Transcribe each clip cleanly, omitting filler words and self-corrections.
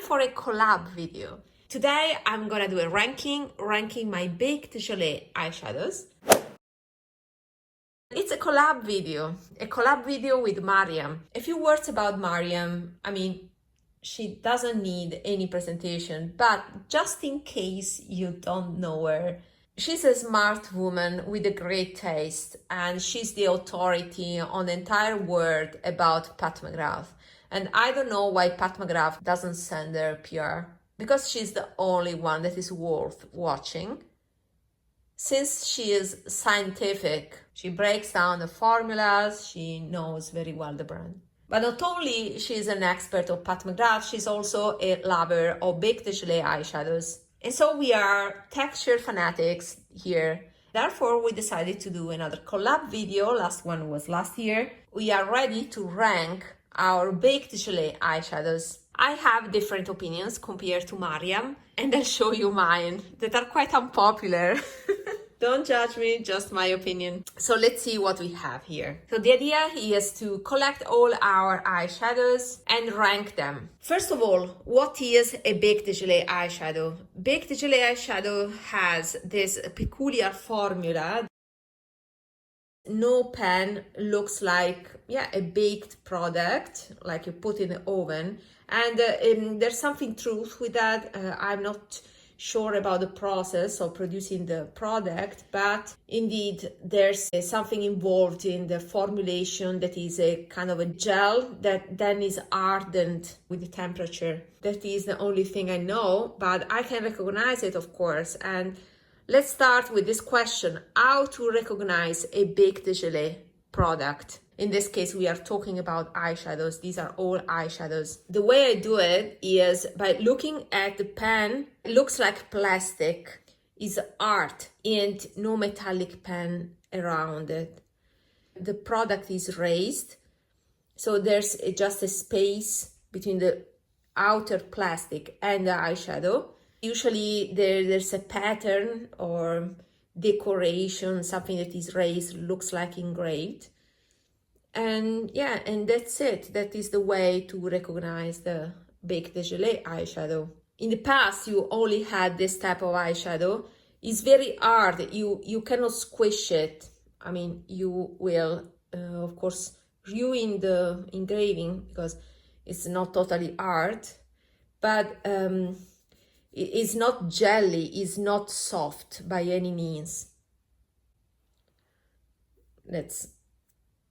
for a collab video. Today I'm gonna do a ranking my Baked Gelée eyeshadows. It's a collab video with Mariam. A few words about Mariam. I mean, she doesn't need any presentation, but just in case you don't know her, she's a smart woman with a great taste, and she's the authority on the entire world about Pat McGrath. And I don't know why Pat McGrath doesn't send her PR, because she's the only one that is worth watching. Since she is scientific, she breaks down the formulas, she knows very well the brand. But not only she's an expert of Pat McGrath, she's also a lover of Baked Gelée eyeshadows. And so we are texture fanatics here. Therefore, we decided to do another collab video. Last one was last year. We are ready to rank our Baked Gelée eyeshadows. I have different opinions compared to Mariam, and I'll show you mine that are quite unpopular. Don't judge me, just my opinion. So let's see what we have here. So the idea is to collect all our eyeshadows and rank them. First of all, what is a Baked Gelée eyeshadow? Baked Gelée eyeshadow has this peculiar formula. No pen looks like a baked product, like you put in the oven. And there's something truth with that. I'm not sure about the process of producing the product, but indeed there's something involved in the formulation that is a kind of a gel that then is ardent with the temperature. That is the only thing I know, but I can recognize it, of course. And let's start with this question: how to recognize a Baked Gelée product? In this case, we are talking about eyeshadows. These are all eyeshadows. The way I do it is by looking at the pen. It looks like plastic. It's art and no metallic pen around it. The product is raised, so there's just a space between the outer plastic and the eyeshadow. Usually there's a pattern or decoration, something that is raised, looks like engraved. And and that's it. That is the way to recognize the Baked Gelée eyeshadow. In the past, you only had this type of eyeshadow. It's very hard. You cannot squish it. I mean, you will, of course, ruin the engraving because it's not totally art. But it's not jelly. It's not soft by any means.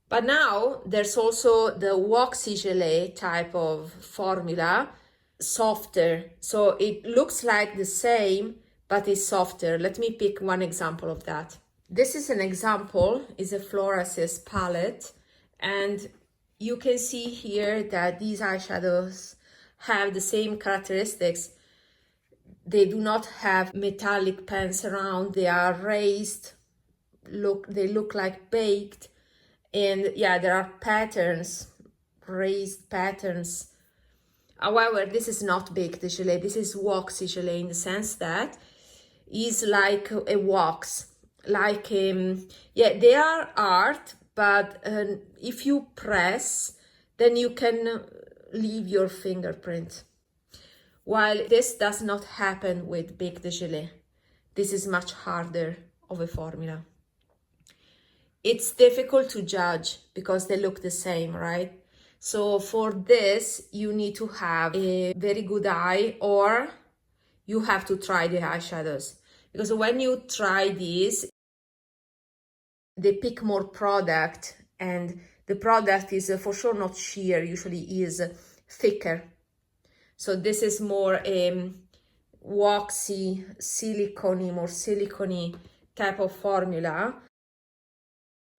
But now there's also the Waxy Gelée type of formula, softer. So it looks like the same, but it's softer. Let me pick one example of that. This is an example, is a Florasis palette. And you can see here that these eyeshadows have the same characteristics. They do not have metallic pens around. They are raised. They look like baked. And there are patterns, raised patterns. However, this is not Baked Gelée. This is Waxy Gelée in the sense that is like a wax. Like, they are art, but if you press, then you can leave your fingerprint. While this does not happen with Baked Gelée. This is much harder of a formula. It's difficult to judge because they look the same, right? So for this, you need to have a very good eye, or you have to try the eyeshadows. Because when you try these, they pick more product, and the product is for sure not sheer, usually is thicker. So this is more waxy, more silicone type of formula.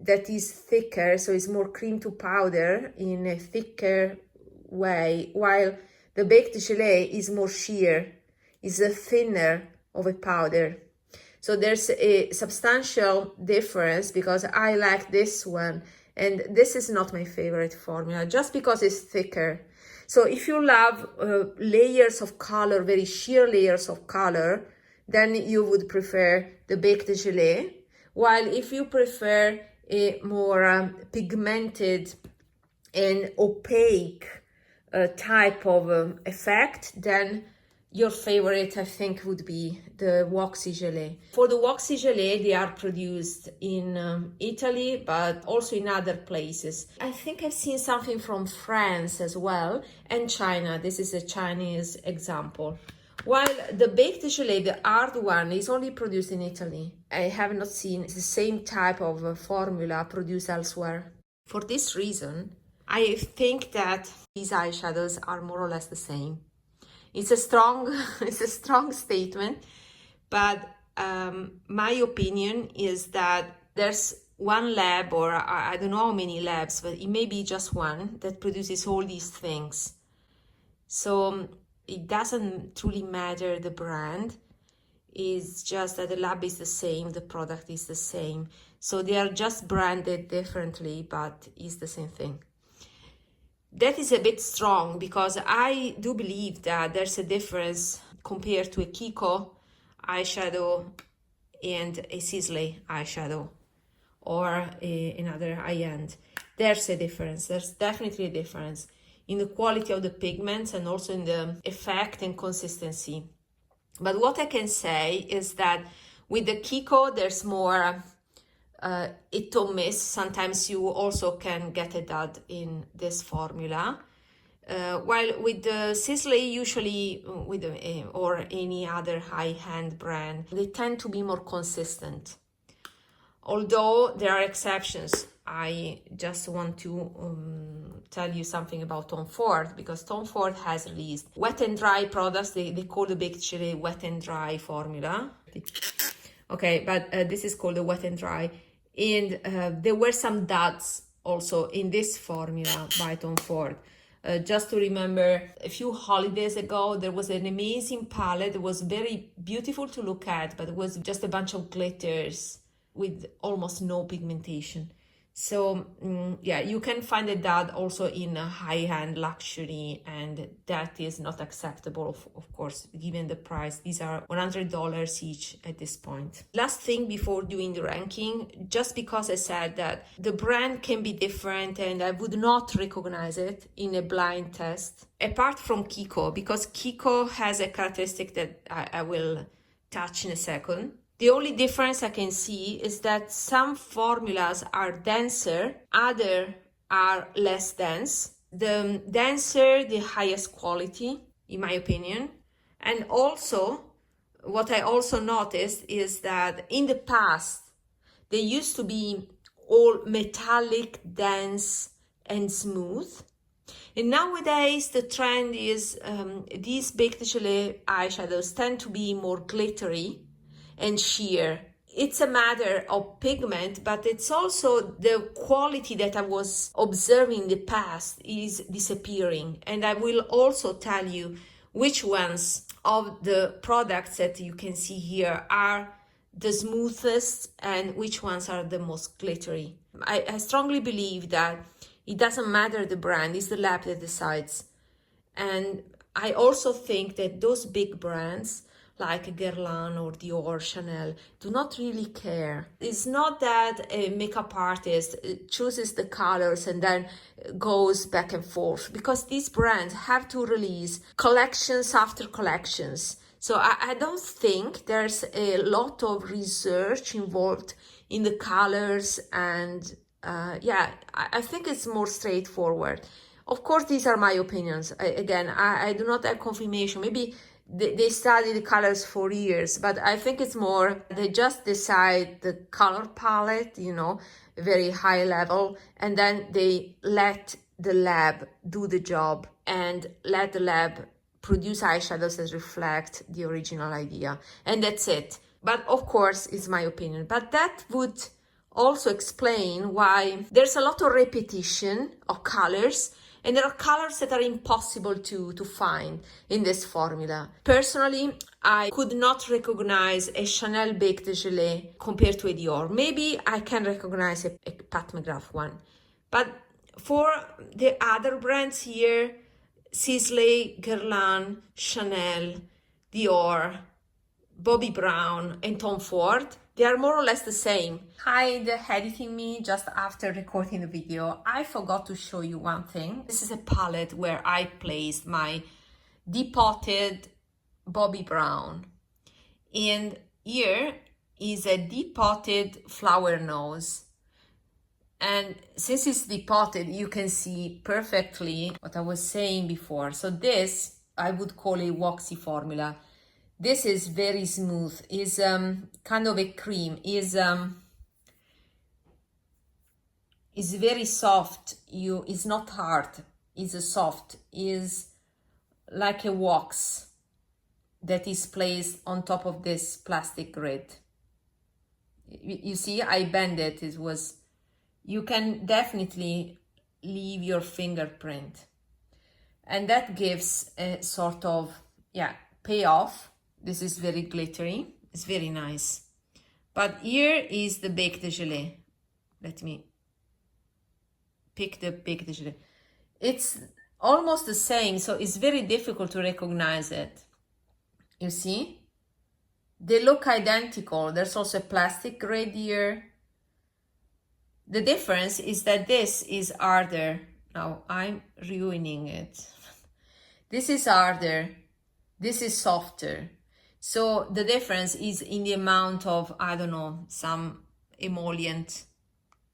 That is thicker, so it's more cream to powder in a thicker way, while the Baked Gelée is more sheer, is a thinner of a powder. So there's a substantial difference because I like this one, and this is not my favorite formula, just because it's thicker. So if you love layers of color, very sheer layers of color, then you would prefer the Baked Gelée, while if you prefer a more pigmented and opaque type of effect, then your favorite, I think, would be the Waxy Gelée. For the Waxy Gelée, they are produced in Italy, but also in other places. I think I've seen something from France as well, and China. This is a Chinese example. While the baked gelée, the hard one, is only produced in Italy. I have not seen the same type of formula produced elsewhere. For this reason, I think that these eyeshadows are more or less the same. It's a strong statement, but my opinion is that there's one lab, or I don't know how many labs, but it may be just one, that produces all these things. So it doesn't truly matter the brand. It's just that the lab is the same, the product is the same. So they are just branded differently, but it's the same thing. That is a bit strong, because I do believe that there's a difference compared to a Kiko eyeshadow and a Sisley eyeshadow, or another high-end. There's a difference. There's definitely a difference in the quality of the pigments and also in the effect and consistency. But what I can say is that with the Kiko, there's more hit or miss. Sometimes you also can get a dud in this formula. While with the Sisley, usually with or any other high-end brand, they tend to be more consistent. Although there are exceptions. I just want to tell you something about Tom Ford, because Tom Ford has released wet and dry products. They call the baked gelée wet and dry formula. Okay, but this is called the wet and dry. And there were some duds also in this formula by Tom Ford. Just to remember, a few holidays ago, there was an amazing palette. It was very beautiful to look at, but it was just a bunch of glitters with almost no pigmentation. So yeah, you can find a dud also in a high-end luxury, and that is not acceptable, of course, given the price. These are $100 each at this point. Last thing before doing the ranking, just because I said that the brand can be different and I would not recognize it in a blind test, apart from Kiko, because Kiko has a characteristic that I will touch in a second. The only difference I can see is that some formulas are denser, others are less dense. The denser, the highest quality, in my opinion. And also, what I also noticed is that in the past, they used to be all metallic, dense, and smooth. And nowadays, the trend is these baked gelée eyeshadows tend to be more glittery and sheer. It's a matter of pigment, but it's also the quality that I was observing in the past is disappearing. And I will also tell you which ones of the products that you can see here are the smoothest and which ones are the most glittery. I strongly believe that it doesn't matter the brand, it's the lab that decides. And I also think that those big brands like Guerlain or Dior, Chanel, do not really care. It's not that a makeup artist chooses the colors and then goes back and forth, because these brands have to release collections after collections. So I don't think there's a lot of research involved in the colors, and yeah, I think it's more straightforward. Of course, these are my opinions. I do not have confirmation. Maybe they study the colors for years, but I think it's more they just decide the color palette, you know, very high level, and then they let the lab do the job and let the lab produce eyeshadows that reflect the original idea, and that's it. But of course, it's my opinion. But that would also explain why there's a lot of repetition of colors. And there are colors that are impossible to find in this formula. Personally, I could not recognize a Chanel baked gelée compared to a Dior. Maybe I can recognize a Pat McGrath one. But for the other brands here, Sisley, Guerlain, Chanel, Dior, Bobbi Brown, and Tom Ford, They are more or less the same. Hide editing me just after recording the video. I forgot to show you one thing. This is a palette where I placed my depotted Bobbi Brown. And here is a depotted flower nose. And since it's depotted, you can see perfectly what I was saying before. So this, I would call a waxy formula. This is very smooth, is kind of a cream, is very soft. It's not hard, it's a soft, is like a wax that is placed on top of this plastic grid. You see, I bend it. It was, you can definitely leave your fingerprint, and that gives a sort of, yeah, payoff. This is very glittery, it's very nice. But here is the Baked Gelée. Let me pick the Baked Gelée. It's almost the same, so it's very difficult to recognize it. You see? They look identical. There's also a plastic grid here. The difference is that this is harder. Now I'm ruining it. This is harder. This is softer. So the difference is in the amount of, I don't know, some emollient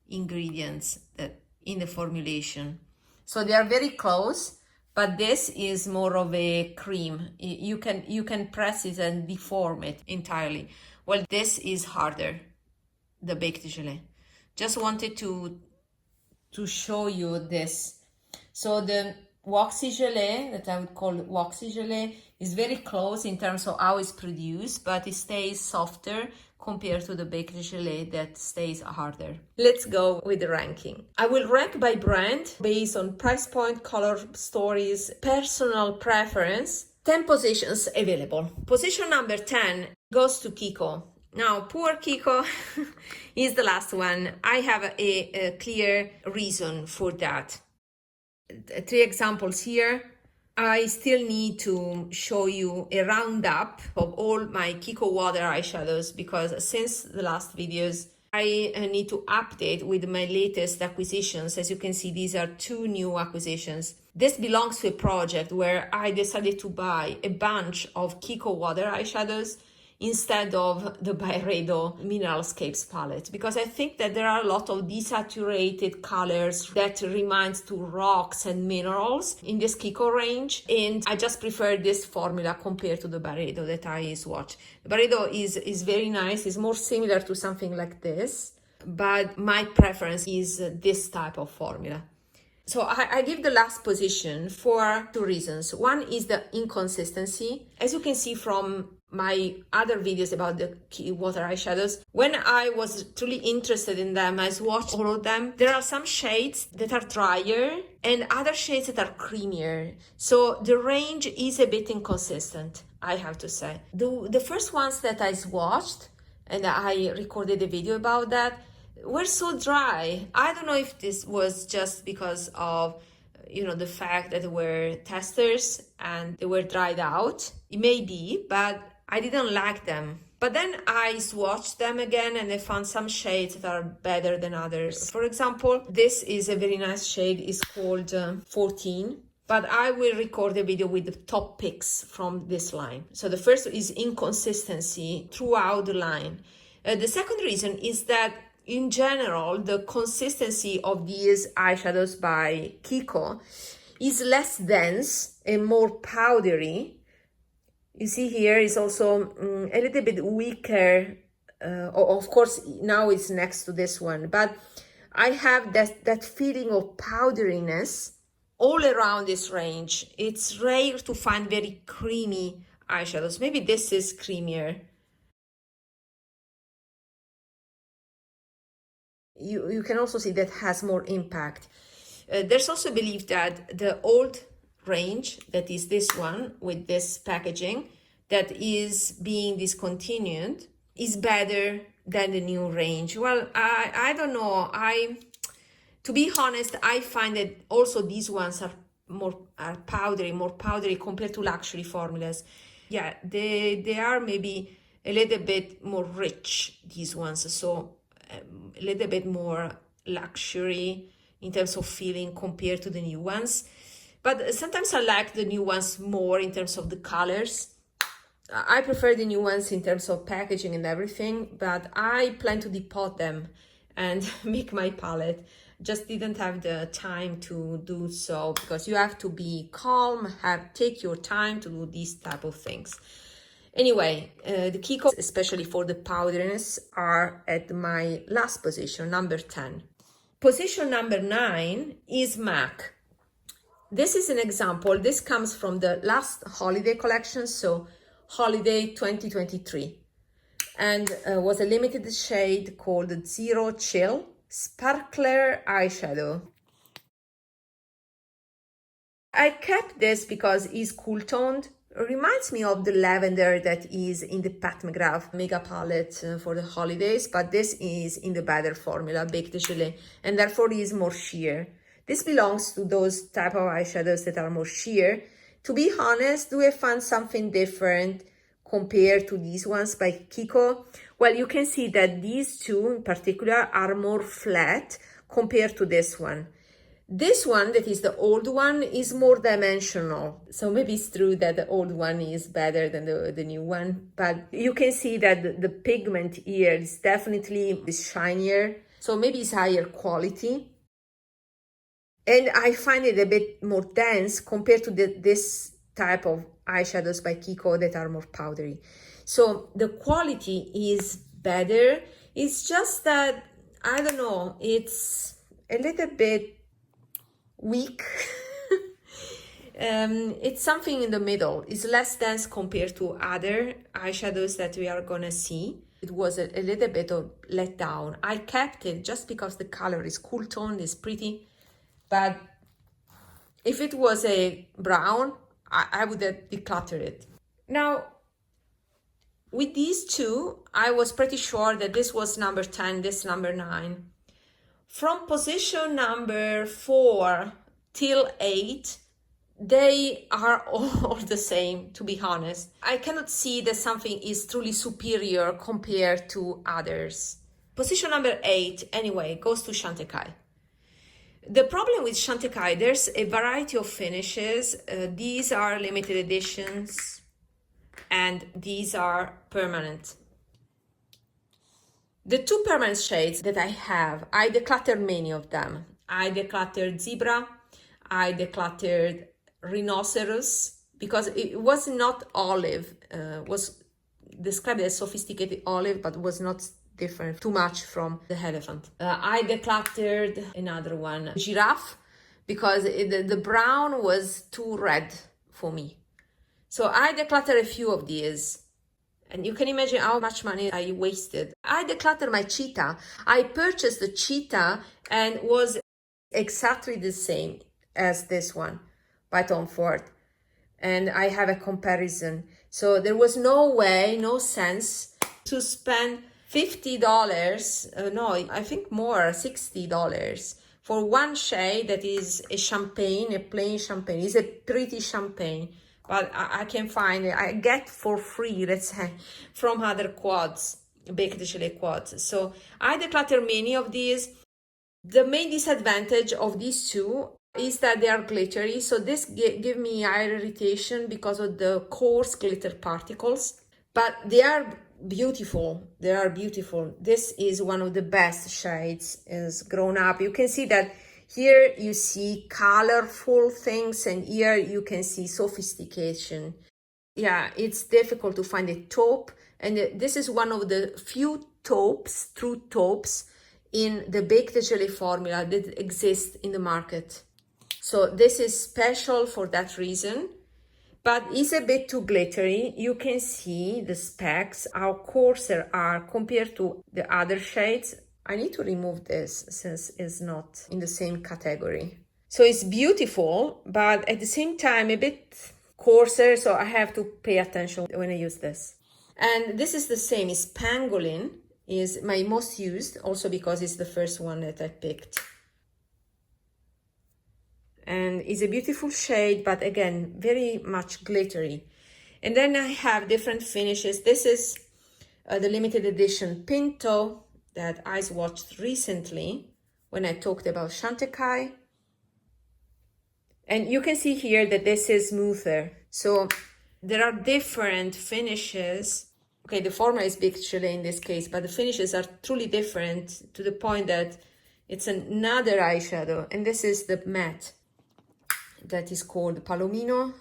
ingredients that in the formulation. So they are very close, but this is more of a cream. You can press it and deform it entirely. Well, this is harder, the Baked Gelée. Just wanted to show you this. So the Waxy Gelée, that I would call Waxy Gelée, is very close in terms of how it's produced, but it stays softer compared to the Baked Gelée that stays harder. Let's go with the ranking. I will rank by brand based on price point, color stories, personal preference. 10 positions available. Position number 10 goes to Kiko. Now, poor Kiko is the last one. I have a clear reason for that. 3 examples here. I still need to show you a roundup of all my Kiko water eyeshadows, because since the last videos, I need to update with my latest acquisitions. As you can see, these are 2 new acquisitions. This belongs to a project where I decided to buy a bunch of Kiko water eyeshadows instead of the Byredo Mineralscapes palette, because I think that there are a lot of desaturated colors that reminds to rocks and minerals in this Kiko range, and I just prefer this formula compared to the Byredo that I swatched. The Byredo is very nice, it's more similar to something like this, but my preference is this type of formula. So I give the last position for 2 reasons. One is the inconsistency. As you can see from my other videos about the water eyeshadows, when I was truly interested in them, I swatched all of them. There are some shades that are drier and other shades that are creamier. So the range is a bit inconsistent, I have to say. The first ones that I swatched, and I recorded a video about that, were so dry. I don't know if this was just because of, you know, the fact that they were testers and they were dried out. It may be, but I didn't like them. But then I swatched them again and I found some shades that are better than others. For example, this is a very nice shade. It's called 14. But I will record a video with the top picks from this line. So the first is inconsistency throughout the line. The second reason is that in general, the consistency of these eyeshadows by Kiko is less dense and more powdery. You see here is also a little bit weaker. Of course, now it's next to this one, but I have that feeling of powderiness all around this range. It's rare to find very creamy eyeshadows. Maybe this is creamier. You can also see that has more impact. There's also belief that the old range, that is this one with this packaging that is being discontinued, is better than the new range. Well, I don't know. To be honest, I find that also these ones are more powdery compared to luxury formulas. Yeah, they are maybe a little bit more rich, these ones, so a little bit more luxury in terms of feeling compared to the new ones. But sometimes I like the new ones more in terms of the colors. I prefer the new ones in terms of packaging and everything, but I plan to depot them and make my palette. Just didn't have the time to do so, because you have to be calm, take your time to do these type of things. Anyway, the Kiko, especially for the powderiness, are at my last position, number 10. Position number 9 is MAC. This is an example. This comes from the last holiday collection, so holiday 2023, and was a limited shade called Zero Chill Sparkler Eyeshadow. I kept this because it's cool toned. Reminds me of the lavender that is in the Pat McGrath Mega Palette for the holidays, but this is in the better formula, Baked Gelée, and therefore is more sheer. This belongs to those type of eyeshadows that are more sheer. To be honest, do I find something different compared to these ones by Kiko? Well, you can see that these two in particular are more flat compared to this one. This one, that is the old one, is more dimensional. So maybe it's true that the old one is better than the new one. But you can see that the pigment here is definitely shinier. So maybe it's higher quality. And I find it a bit more dense compared to this type of eyeshadows by Kiko that are more powdery. So the quality is better. It's just that, I don't know, it's a little bit weak. It's something in the middle. It's less dense compared to other eyeshadows that we are gonna see. It was a little bit of letdown. I kept it just because the color is cool toned, is pretty, but if it was a brown, I would have decluttered it. Now, with these two, I was pretty sure that this was number 10, this number 9. From position number 4 till 8, they are all the same, to be honest. I cannot see that something is truly superior compared to others. Position number 8, anyway, goes to Chantecaille. The problem with Chantecaille, there's a variety of finishes. These are limited editions, and these are permanent. The two permanent shades that I have, I decluttered many of them. I decluttered Zebra, I decluttered Rhinoceros, because it was not olive, was described as sophisticated olive, but was not different too much from the elephant. I decluttered another one, Giraffe, because the brown was too red for me. So I decluttered a few of these. And you can imagine how much money I wasted. I decluttered my cheetah. I purchased the cheetah and was exactly the same as this one by Tom Ford. And I have a comparison. So there was no way, no sense to spend $50, no, I think more, $60 for one shade that is a champagne, a plain champagne. It's a pretty champagne. But I can find it, I get for free, let's say, from other quads, Baked Gelée quads. So I declutter many of these. The main disadvantage of these two is that they are glittery. So this give me eye irritation because of the coarse glitter particles. But they are beautiful. They are beautiful. This is one of the best shades as grown up. You can see that here you see colorful things, and here you can see sophistication. Yeah, it's difficult to find a taupe, and this is one of the few taupes, true taupes, in the Baked Gelée formula that exist in the market. So this is special for that reason, but it's a bit too glittery. You can see the specs, how coarser are compared to the other shades. I need to remove this since it's not in the same category. So it's beautiful, but at the same time a bit coarser, so I have to pay attention when I use this. And this is the same, it's Pangolin, is my most used, also because it's the first one that I picked. And it's a beautiful shade, but again, very much glittery. And then I have different finishes. This is the limited edition Pinto that I swatched recently when I talked about Chantecaille. And you can see here that this is smoother. So there are different finishes. Okay, the formula is BAKED GELÉE in this case, but the finishes are truly different to the point that it's another eyeshadow. And this is the matte that is called Palomino.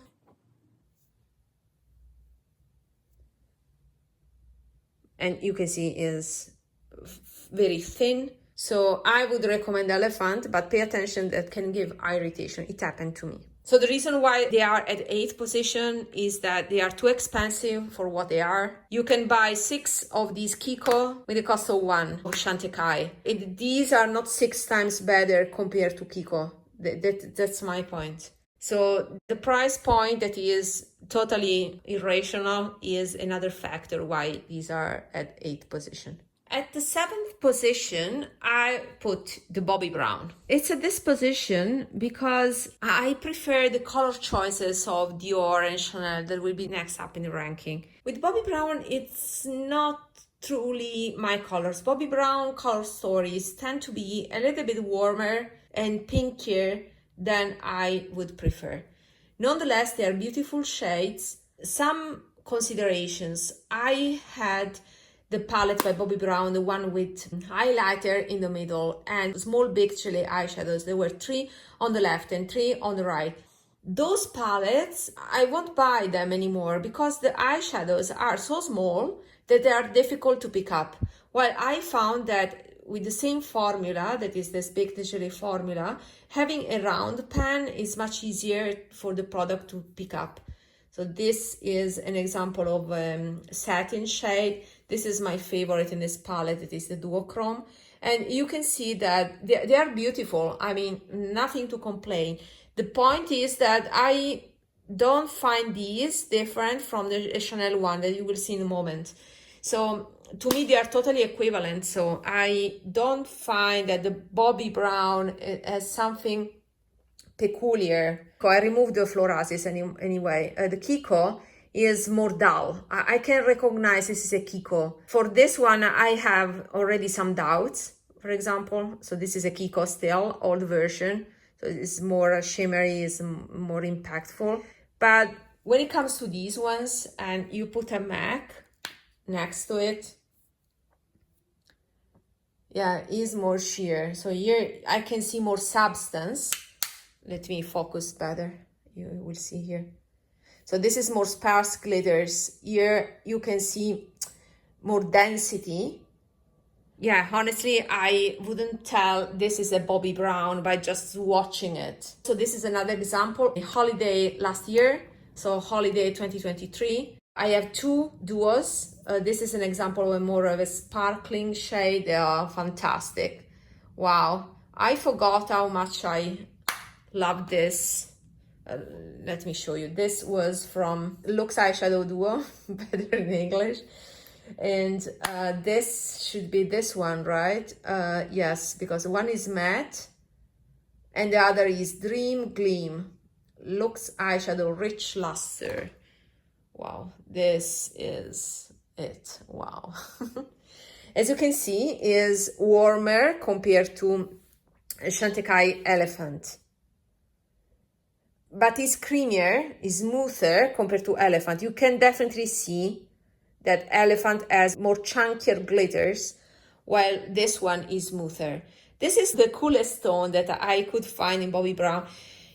And you can see is very thin. So I would recommend Elephant, but pay attention, that can give eye irritation. It happened to me. So the reason why they are at 8th position is that they are too expensive for what they are. You can buy 6 of these Kiko with the cost of 1 of Chantecaille. These are not 6 times better compared to Kiko. That's my point. So the price point that is totally irrational is another factor why these are at 8th position. At the 7th position, I put the Bobbi Brown. It's at this position because I prefer the color choices of Dior and Chanel that will be next up in the ranking. With Bobbi Brown, it's not truly my colors. Bobbi Brown color stories tend to be a little bit warmer and pinkier than I would prefer. Nonetheless, they are beautiful shades. Some considerations. I had the palette by Bobbi Brown, the one with highlighter in the middle and small BAKED GELÉE eyeshadows. There were 3 on the left and 3 on the right. Those palettes, I won't buy them anymore because the eyeshadows are so small that they are difficult to pick up. While I found that with the same formula, that is this BAKED GELÉE formula, having a round pan is much easier for the product to pick up. So this is an example of satin shade. This is my favorite in this palette. It is the duochrome. And you can see that they are beautiful. I mean, nothing to complain. The point is that I don't find these different from the Chanel one that you will see in a moment. So to me, they are totally equivalent. So I don't find that the Bobbi Brown has something peculiar. I removed the Florasis anyway. The Kiko is more dull. I can recognize this is a Kiko. For this one, I have already some doubts, for example. So this is a Kiko still, old version. So it's more shimmery, it's more impactful. But when it comes to these ones, and you put a MAC next to it, yeah, is more sheer. So here I can see more substance. Let me focus better. You will see here. So this is more sparse glitters. Here you can see more density. Yeah, honestly, I wouldn't tell this is a Bobbi Brown by just watching it. So this is another example. Holiday last year, so holiday 2023. I have 2 duos. This is an example of more of a sparkling shade. They are fantastic. Wow, I forgot how much I love this. Let me show you. This was from Lux Eyeshadow Duo, better in English. And this should be this one, right? Yes, because one is matte and the other is Dream Gleam. Lux Eyeshadow Rich Luster. Wow, this is it. Wow. As you can see, is warmer compared to Chantecaille Elephant. But it's creamier, is smoother compared to Elephant. You can definitely see that Elephant has more chunkier glitters, while this one is smoother. This is the coolest tone that I could find in Bobbi Brown.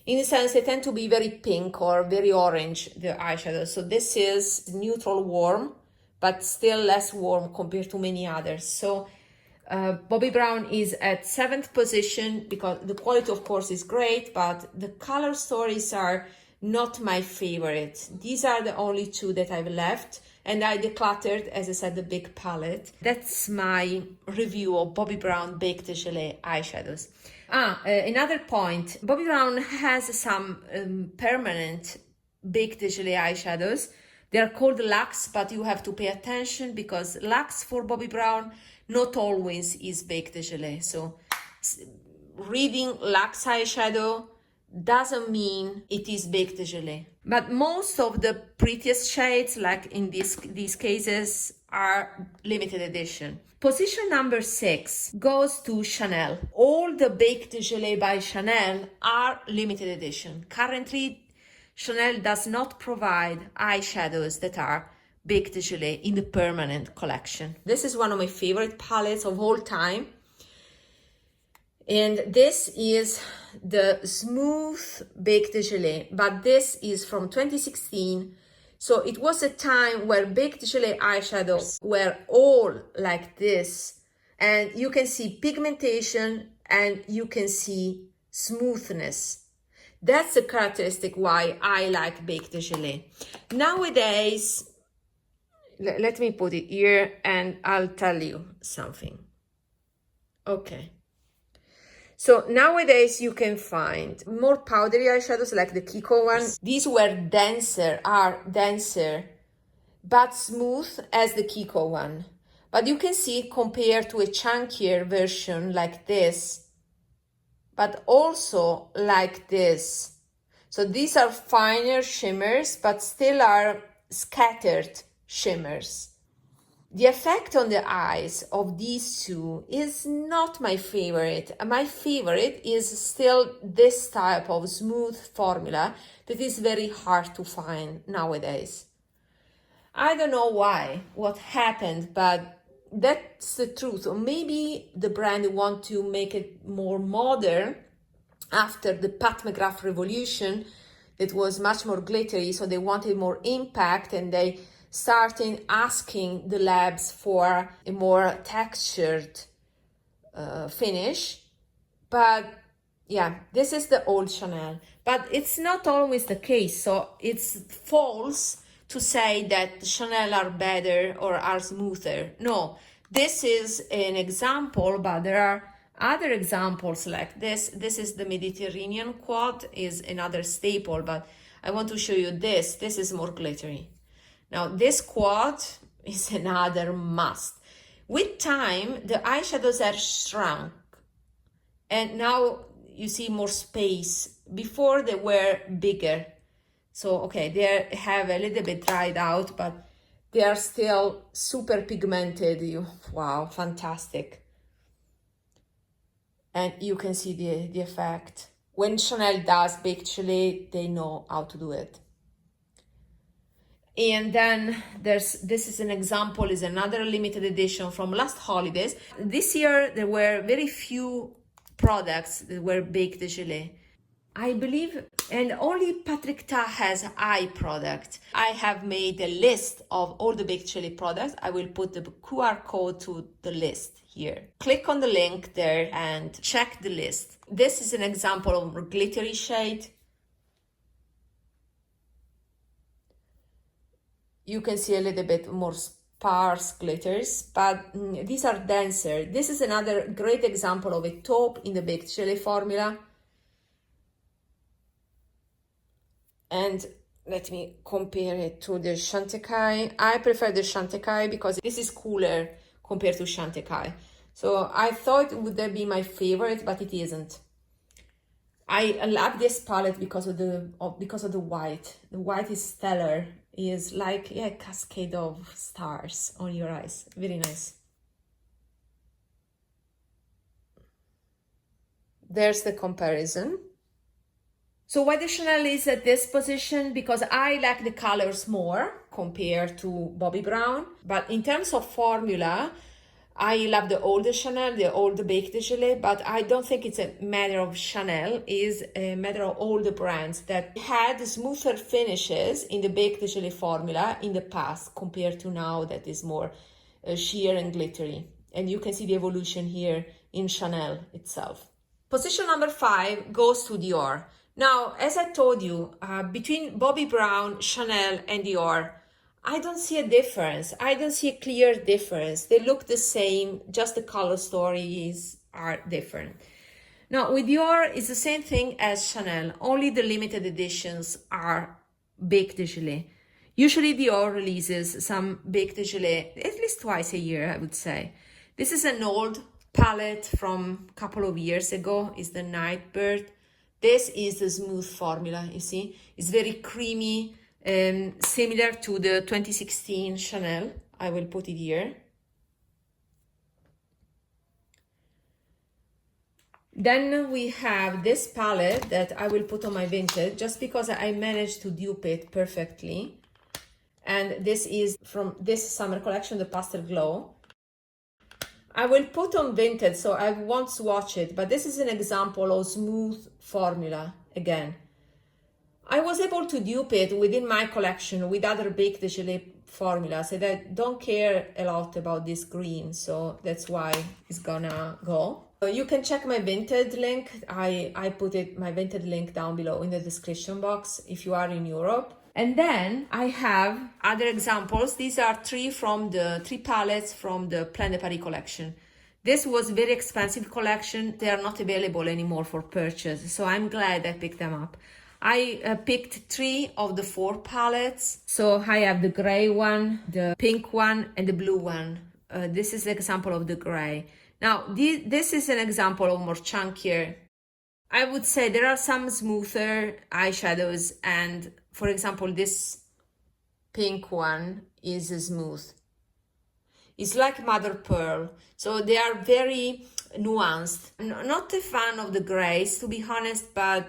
In a sense, they tend to be very pink or very orange, the eyeshadow. So this is neutral warm, but still less warm compared to many others. So Bobbi Brown is at 7th position because the quality, of course, is great, but the color stories are not my favorite. These are the only 2 that I've left, and I decluttered, as I said, the big palette. That's my review of Bobbi Brown BAKED GELÉE eyeshadows. Another point, Bobbi Brown has some permanent BAKED GELÉE eyeshadows. They are called Luxe, but you have to pay attention because Luxe for Bobbi Brown not always is BAKED GELÉE. So reading Luxe eyeshadow doesn't mean it is BAKED GELÉE. But most of the prettiest shades, like in these cases, are limited edition. Position number 6 goes to Chanel. All the Baked Gelée by Chanel are limited edition. Currently, Chanel does not provide eyeshadows that are Baked Gelée in the permanent collection. This is one of my favorite palettes of all time. And this is the Smooth Baked Gelée, but this is from 2016. So it was a time where Baked Gelée eyeshadows were all like this. And you can see pigmentation and you can see smoothness. That's the characteristic why I like Baked Gelée. Nowadays, let me put it here and I'll tell you something. Okay. So nowadays you can find more powdery eyeshadows like the Kiko one. These are denser, but smooth as the Kiko one. But you can see compared to a chunkier version like this, but also like this. So these are finer shimmers, but still are scattered shimmers. The effect on the eyes of these two is not my favorite. My favorite is still this type of smooth formula that is very hard to find nowadays. I don't know why, what happened, but that's the truth. Or maybe the brand want to make it more modern after the Pat McGrath revolution. It was much more glittery, so they wanted more impact and they starting asking the labs for a more textured finish. But yeah, this is the old Chanel, but it's not always the case. So it's false to say that Chanel are better or are smoother. No, this is an example, but there are other examples like this. This is the Mediterranean quad, is another staple, but I want to show you this. This is more glittery. Now, this quad is another must. With time, the eyeshadows are shrunk. And now you see more space. Before they were bigger. So, okay, they have a little bit dried out, but they are still super pigmented. Wow, fantastic. And you can see the effect. When Chanel does Baked Gelée, they know how to do it. And then this is an example, is another limited edition from last holidays. This year, there were very few products that were Baked Gelée. I believe, and only Patrick Ta has eye product. I have made a list of all the Baked Gelée products. I will put the QR code to the list here. Click on the link there and check the list. This is an example of a glittery shade. You can see a little bit more sparse glitters, but these are denser. This is another great example of a taupe in the Baked Gelée formula. And let me compare it to the Chantecaille. I prefer the Chantecaille because this is cooler compared to Chantecaille. So I thought it would be my favorite, but it isn't. I love this palette because of the white. The white is stellar. Is like a cascade of stars on your eyes. Very nice. There's the comparison. So why the Chanel is at this position? Because I like the colors more compared to Bobbi Brown. But in terms of formula, I love the older Chanel, the old Baked Gelée, but I don't think it's a matter of Chanel, it's a matter of all the brands that had smoother finishes in the Baked Gelée formula in the past compared to now that is more sheer and glittery. And you can see the evolution here in Chanel itself. Position number 5 goes to Dior. Now, as I told you, between Bobbi Brown, Chanel and Dior, I don't see a difference. I don't see a clear difference. They look the same, just the color stories are different. Now, with Dior, it's the same thing as Chanel. Only the limited editions are Baked Gelée. Usually Dior releases some Baked Gelée at least twice a year, I would say. This is an old palette from a couple of years ago. It's the Nightbird. This is the smooth formula, you see. It's very creamy, similar to the 2016 Chanel. I will put it here. Then we have this palette that I will put on my Vinted just because I managed to dupe it perfectly. And this is from this summer collection, the Pastel Glow. I will put on Vinted, so I won't swatch it, but this is an example of smooth formula again. I was able to dupe it within my collection with other Baked Gelée formulas, and I don't care a lot about this green, so that's why it's gonna go. You can check my Vinted link. I put my Vinted link down below in the description box if you are in Europe. And then I have other examples. These are three palettes from the Plein de Paris collection. This was very expensive collection. They are not available anymore for purchase, so I'm glad I picked them up. I picked 3 of the 4 palettes. So I have the gray one, the pink one, and the blue one. This is an example of the gray. Now, this is an example of more chunkier. I would say there are some smoother eyeshadows, and for example, this pink one is smooth. It's like mother of pearl, so they are very nuanced. Not a fan of the grays, to be honest, but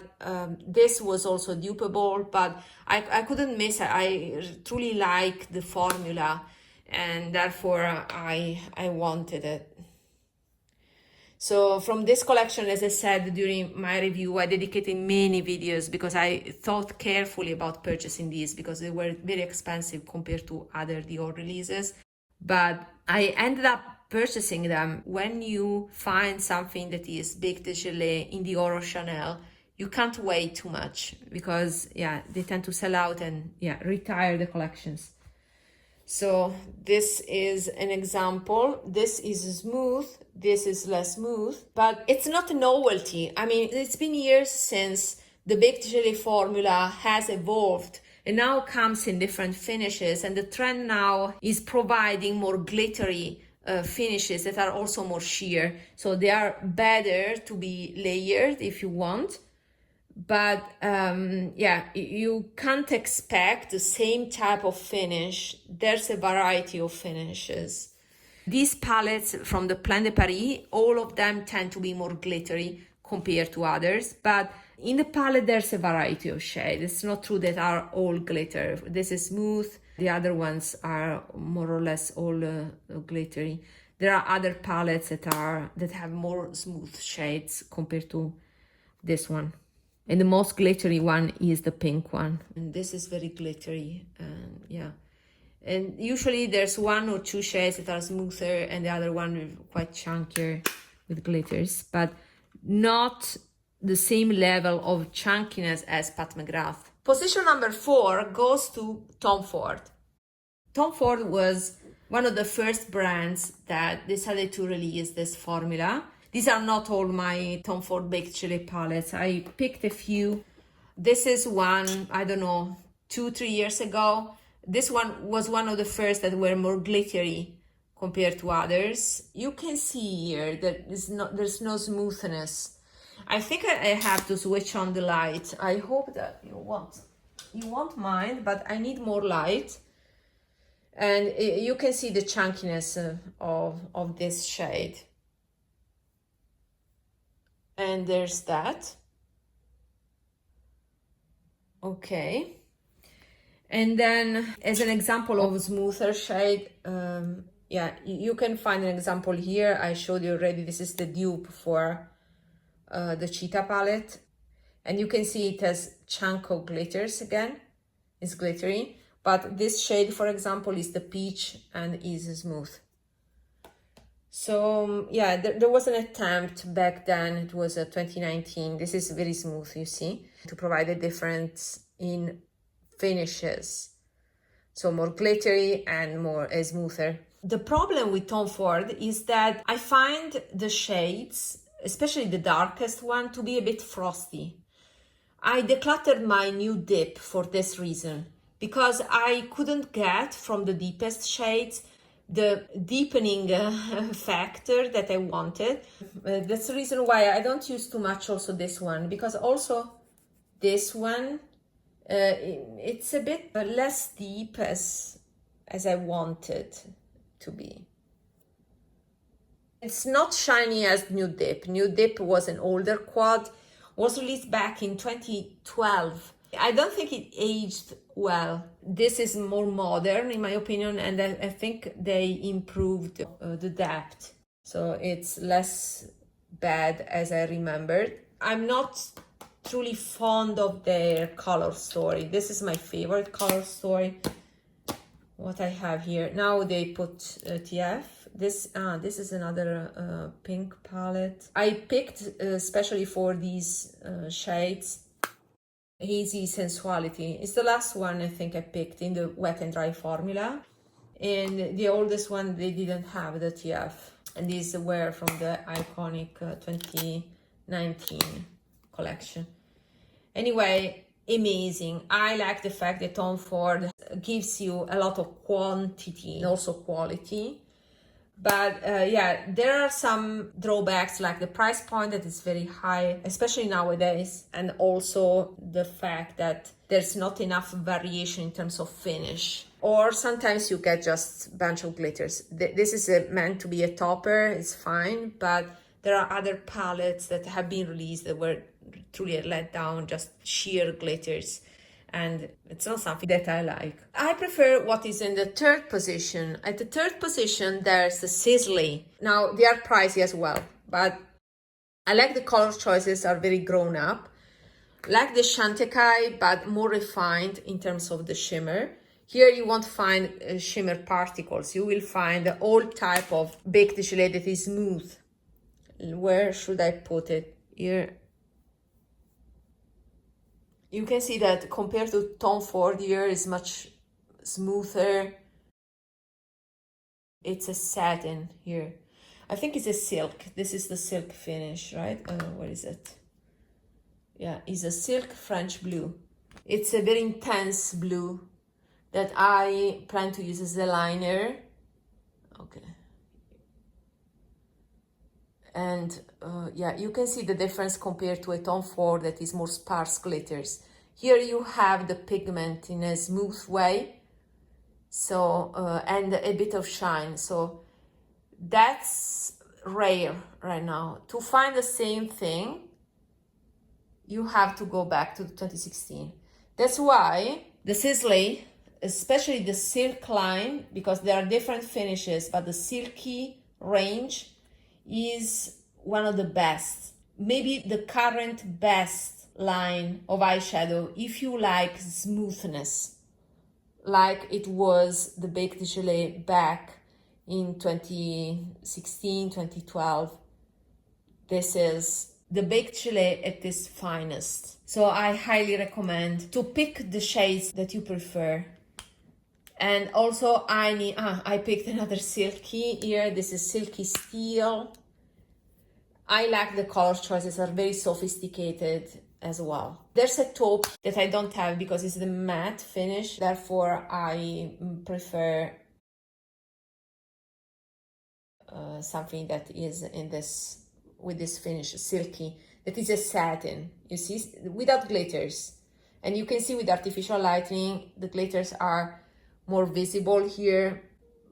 this was also dupeable, but I couldn't miss it. I truly like the formula, and therefore I wanted it. So from this collection, as I said during my review, I dedicated many videos because I thought carefully about purchasing these because they were very expensive compared to other Dior releases. But I ended up purchasing them. When you find something that is Baked Gelée in Dior or Chanel, you can't wait too much because they tend to sell out and retire the collections. So this is an example. This is smooth, this is less smooth, but it's not a novelty. I mean, it's been years since the Baked Gelée formula has evolved and now comes in different finishes, and the trend now is providing more glittery finishes that are also more sheer. So they are better to be layered if you want. But you can't expect the same type of finish. There's a variety of finishes. These palettes from the Plein de Paris, all of them tend to be more glittery compared to others, but in the palette there's a variety of shades. It's not true that are all glitter. This is smooth, the other ones are more or less all glittery. There are other palettes that have more smooth shades compared to this one. And the most glittery one is the pink one. And this is very glittery, and usually there's 1 or 2 shades that are smoother and the other one quite chunkier with glitters, but not the same level of chunkiness as Pat McGrath. Position number 4 goes to Tom Ford. Tom Ford was one of the first brands that decided to release this formula. These are not all my Tom Ford Baked Gelée palettes. I picked a few. This is one, I don't know, 2-3 years ago. This one was one of the first that were more glittery compared to others. You can see here that there's no smoothness. I think I have to switch on the light. I hope that you won't mind, but I need more light. And you can see the chunkiness of this shade. And there's that. Okay. And then as an example of a smoother shade, you can find an example here. I showed you already. This is the dupe for the Cheetah palette. And you can see it has chunk of glitters again. It's glittery. But this shade, for example, is the peach and is smooth. So there was an attempt back then. It was 2019. This is very smooth, you see, to provide a difference in finishes. So more glittery and more smoother. The problem with Tom Ford is that I find the shades, especially the darkest one, to be a bit frosty. I decluttered my new dip for this reason, because I couldn't get from the deepest shades the deepening factor that I wanted. That's the reason why I don't use too much also this one, because also this one, it's a bit less deep as as I wanted to be. It's not shiny as Nude Dip. Nude Dip was an older quad, was released back in 2012. I don't think it aged well. This is more modern in my opinion, and I think they improved the depth. So it's less bad as I remembered. I'm not truly fond of their color story. This is my favorite color story. What I have here. Now they put TF. This is another pink palette. I picked especially for these shades Hazy Sensuality. It's the last one I think I picked in the wet and dry formula. And the oldest one, they didn't have the TF. And these were from the iconic 2019 collection. Anyway, amazing. I like the fact that Tom Ford gives you a lot of quantity and also quality. But yeah, there are some drawbacks, like the price point that is very high, especially nowadays, and also the fact that there's not enough variation in terms of finish. Or sometimes you get just a bunch of glitters. This is meant to be a topper, it's fine, but there are other palettes that have been released that were truly a letdown, just sheer glitters. And it's not something that I like. I prefer what is in the third position. At the third position, there's the Sisley. Now, they are pricey as well, but I like the color choices, are very grown up. Like the Chantecaille, but more refined in terms of the shimmer. Here you won't find shimmer particles. You will find the old type of baked gelée that is smooth. Where should I put it? Here. You can see that compared to Tom Ford here is much smoother. It's a satin here. I think it's a silk. This is the silk finish, right? What is it? Yeah, it's a silk French blue. It's a very intense blue that I plan to use as a liner. Okay. And yeah, you can see the difference compared to a Tom Ford that is more sparse glitters. Here you have the pigment in a smooth way, so and a bit of shine. So that's rare right now. To find the same thing, you have to go back to 2016. That's why the Sisley, especially the silk line, because there are different finishes, but the silky range is one of the best, maybe the current best line of eyeshadow if you like smoothness, like it was the Baked Gelée back in 2016, 2012. This is the Baked Gelée at its finest. So I highly recommend to pick the shades that you prefer. And also I picked another silky here. This is Silky Steel. I like the color choices, are very sophisticated as well. There's a taupe that I don't have because it's the matte finish. Therefore, I prefer something that is in this, with this finish, silky, that is a satin, you see, without glitters. And you can see with artificial lighting, the glitters are more visible here.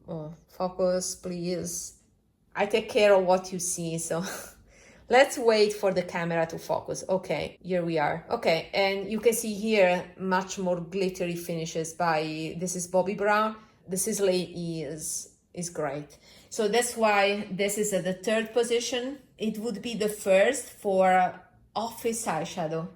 Oh, focus, please. I take care of what you see, so let's wait for the camera to focus. Okay, here we are. Okay, and you can see here much more glittery finishes by, this is Bobbi Brown. The Sisley is great. So that's why this is at the third position. It would be the first for office eyeshadow.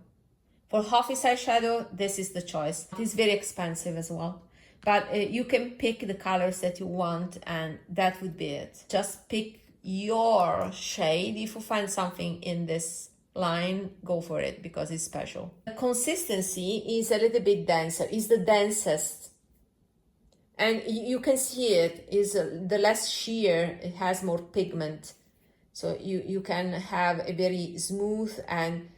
For office eyeshadow, this is the choice. It is very expensive as well. But you can pick the colors that you want, and that would be it. Just pick your shade. If you find something in this line, go for it because it's special. The consistency is a little bit denser. It's the densest. And you can see it is the less sheer, it has more pigment. So you can have a very smooth and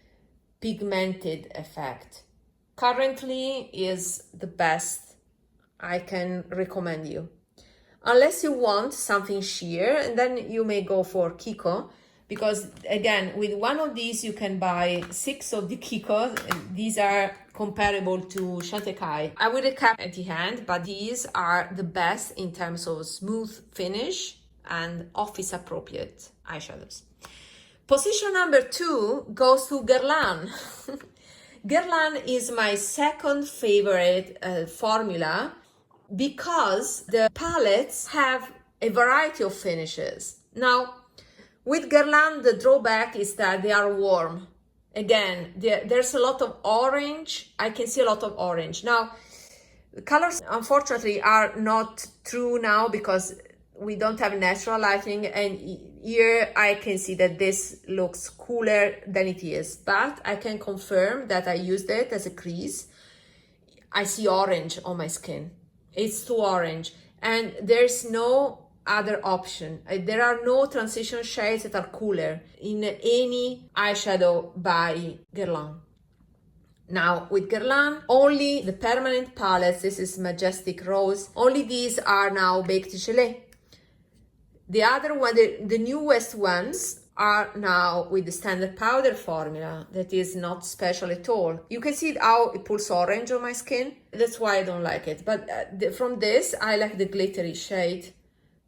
pigmented effect. Currently is the best I can recommend you. Unless you want something sheer, and then you may go for Kiko. because again, with one of these you can buy 6 of the Kiko. These are comparable to Chantecaille. I will recap at the end, but these are the best in terms of smooth finish and office appropriate eyeshadows. Position number 2 goes to Guerlain. Guerlain is my second favorite formula because the palettes have a variety of finishes. Now, with Guerlain, the drawback is that they are warm. Again, there's a lot of orange. I can see a lot of orange. Now, the colors, unfortunately, are not true now because we don't have natural lighting, and here I can see that this looks cooler than it is, but I can confirm that I used it as a crease. I see orange on my skin. It's too orange, and there's no other option. There are no transition shades that are cooler in any eyeshadow by Guerlain. Now, with Guerlain, only the permanent palettes, this is Majestic Rose, only these are now Baked Gelée. The other one, the newest ones, are now with the standard powder formula that is not special at all. You can see how it pulls orange on my skin. That's why I don't like it. But from this, I like the glittery shade.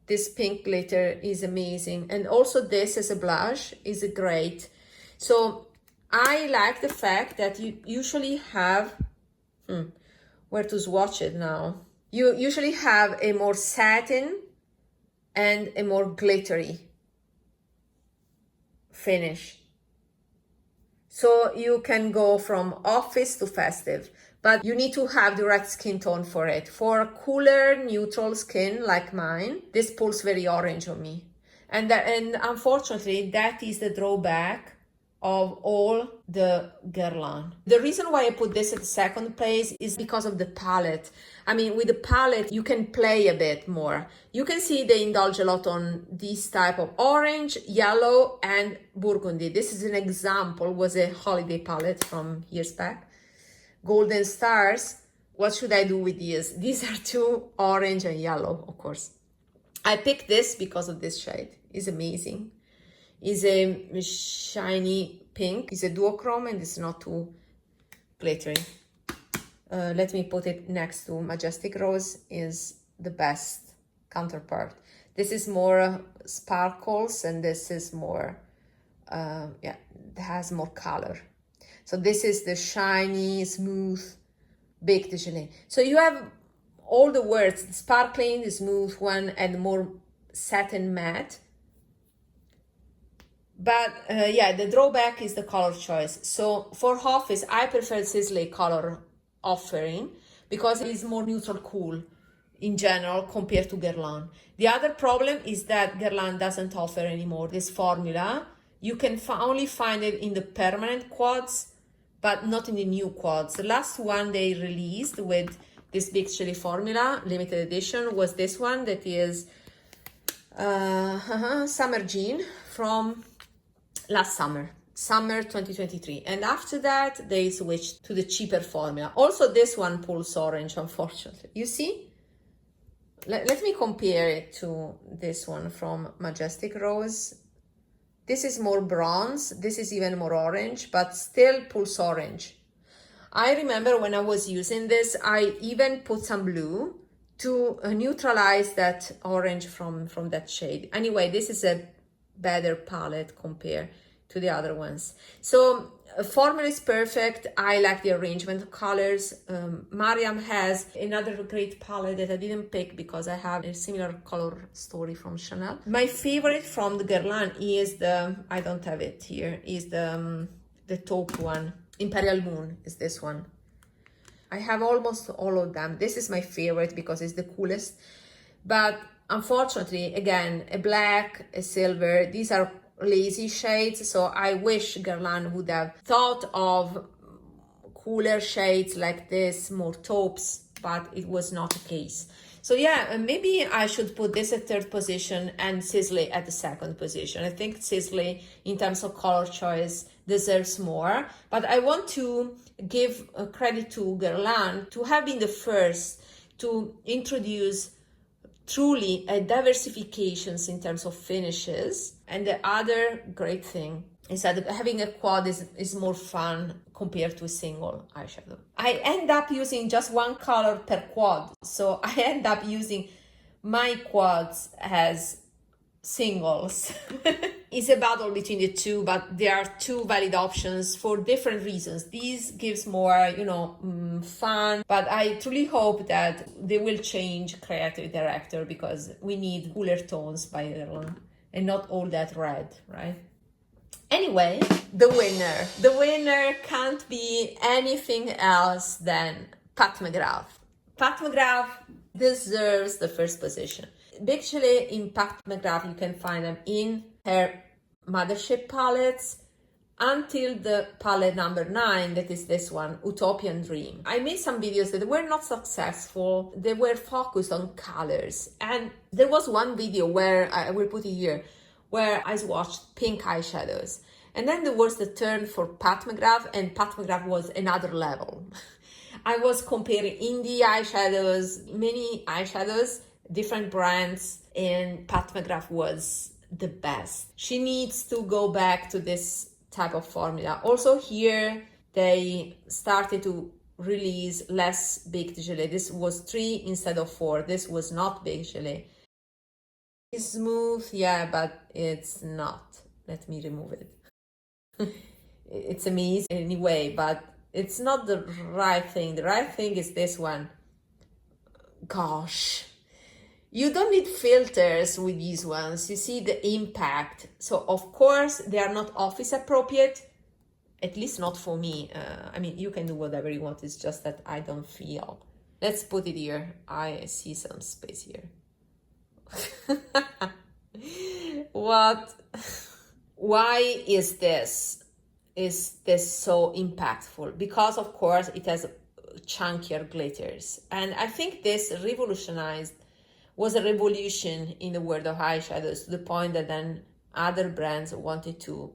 This pink glitter is amazing. And also this as a blush is great. So I like the fact that you usually have, where to swatch it now? You usually have a more satin and a more glittery finish. So you can go from office to festive, but you need to have the right skin tone for it. For cooler, neutral skin like mine, this pulls very orange on me. And unfortunately, that is the drawback of all the Guerlain. The reason why I put this at the second place is because of the palette. I mean, with the palette, you can play a bit more. You can see they indulge a lot on this type of orange, yellow, and burgundy. This is an example, was a holiday palette from years back. Golden Stars. What should I do with these? These are two orange and yellow, of course. I picked this because of this shade. It's amazing. Is a shiny pink. It's a duochrome and it's not too glittery. Let me put it next to Majestic Rose, is the best counterpart. This is more sparkles and this is more, it has more color. So this is the shiny, smooth, Baked Gelée. So you have all the words, the sparkling, the smooth one, and more satin matte. But the drawback is the color choice. So for office, I prefer Sisley color offering because it is more neutral cool in general compared to Guerlain. The other problem is that Guerlain doesn't offer anymore this formula. You can only find it in the permanent quads, but not in the new quads. The last one they released with this Baked Gelée formula, limited edition, was this one that is Summer Jean from last summer 2023, and after that they switched to the cheaper formula. Also this one pulls orange, unfortunately. You see, let me compare it to this one from Majestic Rose. This is more bronze, this is even more orange, but still pulls orange. I remember when I was using this, I even put some blue to neutralize that orange from that shade. Anyway, this is a better palette compared to the other ones. So formula is perfect. I like the arrangement of colors. Mariam has another great palette that I didn't pick because I have a similar color story from Chanel. My favorite from the Guerlain is the, I don't have it here, is the taupe one. Imperial Moon is this one. I have almost all of them. This is my favorite because it's the coolest. But unfortunately, again, a black, a silver, these are lazy shades. So I wish Guerlain would have thought of cooler shades like this, more taupes, but it was not the case. So yeah, maybe I should put this at third position and Sisley at the second position. I think Sisley, in terms of color choice, deserves more. But I want to give credit to Guerlain to have been the first to introduce truly a diversifications in terms of finishes. And the other great thing is that having a quad is more fun compared to a single eyeshadow. I end up using just one color per quad. So I end up using my quads as singles. It's a battle between the two, but there are two valid options for different reasons. These gives more, fun, but I truly hope that they will change creative director, because we need cooler tones by Guerlain and not all that red, right? Anyway, the winner can't be anything else than Pat McGrath. Pat McGrath deserves the first position. Baked Gelée in Pat McGrath, you can find them in her mothership palettes until the palette number 9, that is this one, Utopian Dream. I made some videos that were not successful. They were focused on colors. And there was one video where, I will put it here, where I swatched pink eyeshadows. And then there was the turn for Pat McGrath, and Pat McGrath was another level. I was comparing indie eyeshadows, many eyeshadows, different brands, and Pat McGrath was the best. She needs to go back to this type of formula. Also here, they started to release less baked gelée. This was 3 instead of 4. This was not baked gelée. It's smooth, yeah, but it's not. Let me remove it. It's amazing anyway, but it's not the right thing. The right thing is this one. Gosh. You don't need filters with these ones. You see the impact. So of course they are not office appropriate, at least not for me. I mean, you can do whatever you want. It's just that I don't feel. Let's put it here. I see some space here. What? Why is this so impactful? Because of course it has chunkier glitters. And I think this was a revolution in the world of eyeshadows, to the point that then other brands wanted to,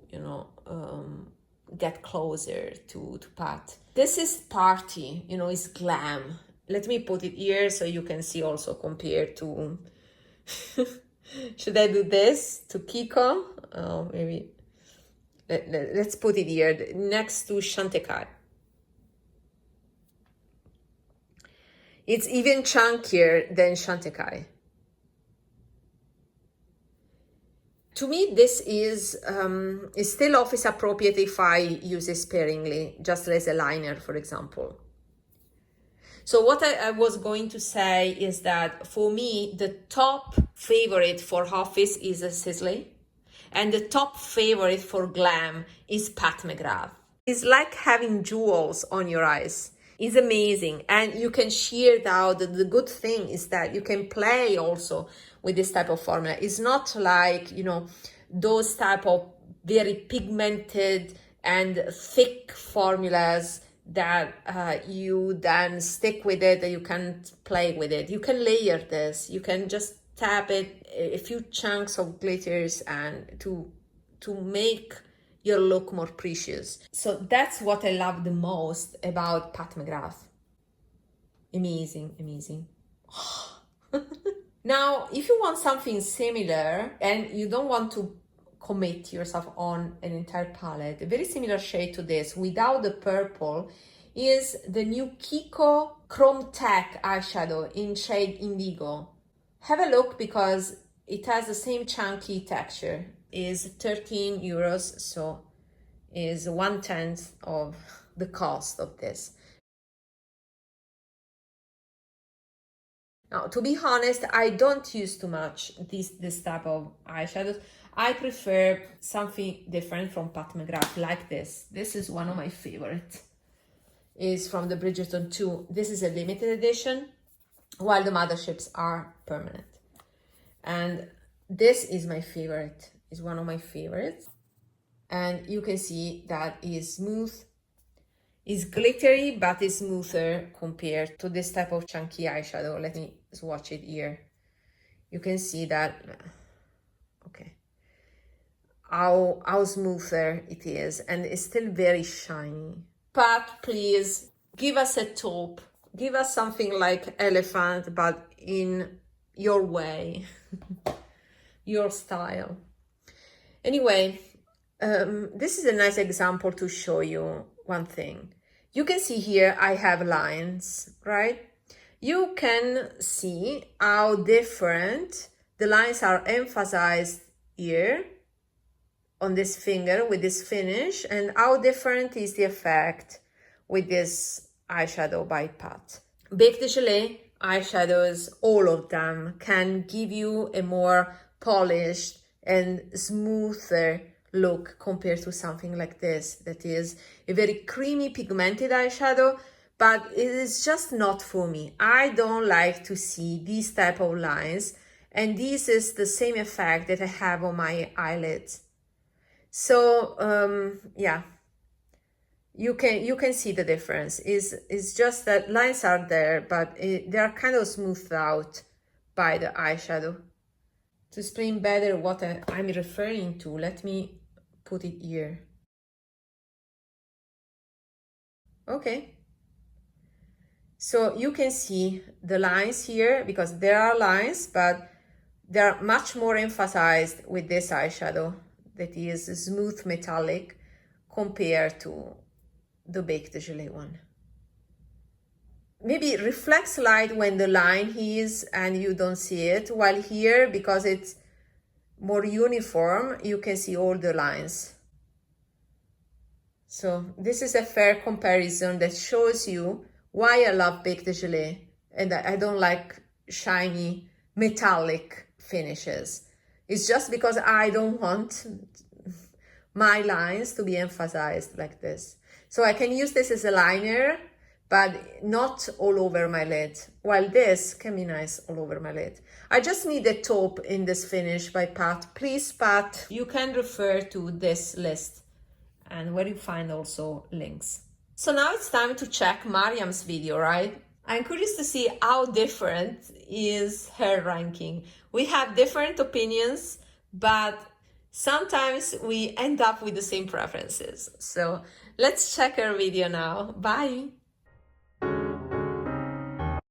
get closer to Pat. This is party, it's glam. Let me put it here so you can see also compared to, should I do this to Kiko? Oh, maybe. Let's put it here next to Chantecaille. It's even chunkier than Chantecaille. To me, this is still office appropriate if I use it sparingly, just as a liner, for example. So what I was going to say is that for me, the top favorite for office is a Sisley, and the top favorite for glam is Pat McGrath. It's like having jewels on your eyes. It's amazing, and you can sheer it out. The good thing is that you can play also with this type of formula. It's not like, those type of very pigmented and thick formulas that you then stick with it and you can't play with it. You can layer this. You can just tap it, a few chunks of glitters, and to make your look more precious. So that's what I love the most about Pat McGrath. Amazing, amazing. Now, if you want something similar and you don't want to commit yourself on an entire palette, a very similar shade to this without the purple is the new Kiko Chrome Tech eyeshadow in shade Indigo. Have a look because it has the same chunky texture. Is 13 euros, so is 1/10 of the cost of this. Now, to be honest, I don't use too much this type of eyeshadows. I prefer something different from Pat McGrath, like this. This is one of my favorites. It's from the Bridgerton 2. This is a limited edition, while the motherships are permanent. And this is my favorite. It's one of my favorites. And you can see that it's smooth. It's glittery, but it's smoother compared to this type of chunky eyeshadow. Let me swatch it here. You can see that, okay, how smoother it is, and it's still very shiny. Pat, please give us a taupe. Give us something like elephant, but in your way, your style. Anyway, this is a nice example to show you one thing. You can see here I have lines, right? You can see how different the lines are emphasized here on this finger with this finish, and how different is the effect with this eyeshadow by Pat. Baked Gelée eyeshadows, all of them, can give you a more polished and smoother look compared to something like this, that is a very creamy pigmented eyeshadow, but it is just not for me. I don't like to see these type of lines, and this is the same effect that I have on my eyelids. So yeah, you can see the difference. It's just that lines are there, but they are kind of smoothed out by the eyeshadow. To explain better what I'm referring to, let me put it here. Okay. So you can see the lines here, because there are lines, but they're much more emphasized with this eyeshadow that is smooth metallic compared to the Baked Gelée one. Maybe reflects light when the line is and you don't see it, while here, because it's more uniform, you can see all the lines. So this is a fair comparison that shows you why I love Baked Gelée and I don't like shiny metallic finishes. It's just because I don't want my lines to be emphasized like this. So I can use this as a liner, but not all over my lid, while this can be nice all over my lid. I just need a taupe in this finish by Pat. Please, Pat, you can refer to this list and where you find also links. So now it's time to check Mariam's video, right? I'm curious to see how different is her ranking. We have different opinions, but sometimes we end up with the same preferences. So let's check her video now. Bye.